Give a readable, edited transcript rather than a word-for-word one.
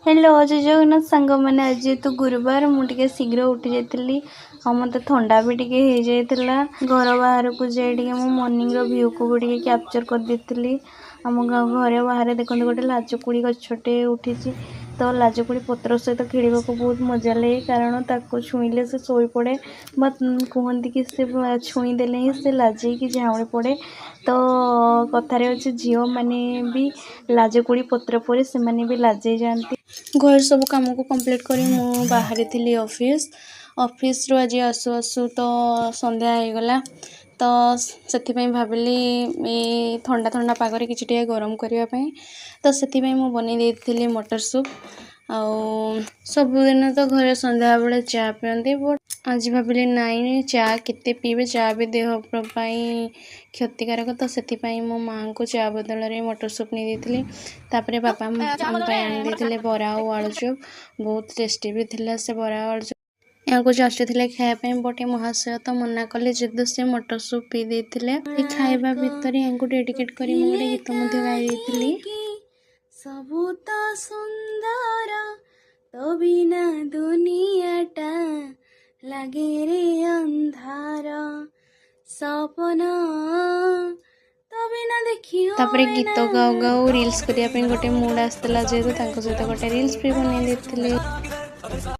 hello जय जगन्नाथ सांग मैंने आज जेहेतु गुरुवार मुझे शीघ्र उठी जाइली और मत थंडा भी टे हो जाइला घर बाहर को जाए मो मॉर्निंग रो व्यू को भी कैप्चर कर देती आम घर बाहर देखते गोटे लाजकुड़ी गछटे उठी तो लाजकुड़ी पत्र सहित खेल बहुत मजा लगे कारण ताको छुईले से शोई पड़े कहते कि से छुईदेले ही से लाजेक झाऊँ पड़े तो कथार अच्छे झील मैंने भी लाजकुड़ी पत्र पर से मैंने भी लाजे जाती घर सब कम को कंप्लीट करी मु बाहर थी ऑफिस रू आज आसु आसु तो संध्या हो गला तो से भाविली ये ठंडा ठंडा पागरे कि गरम करने तो से बन देती मटर सूप आउ सबुदिन तो घर संध्या बेले चा पियंती बट आज भाविली नाई चा केते पीबे चा भी देह क्षतिकारक तो से मो माँ को चा बदल में मटर सूप नहीं देती तापरे बापा आम आनी बरा और आलुचप बहुत टेस्टी भी थिला से बरा आलुचप यहाँ को आसुले खायापी बट महाशय तो मना कले जेहेतु से मटर सूप पी देते खाइबा भितर यहाँ को डेडिकेट कर गोटे गीत गाई सबू तो सुंदर तो बिना दुनियाटा लगे रे अंधार सपना तापर गीत गाऊ गाऊ रील्स करने गोटे मूड आसला जेहेतु सहित गोटे रील्स भी बन देती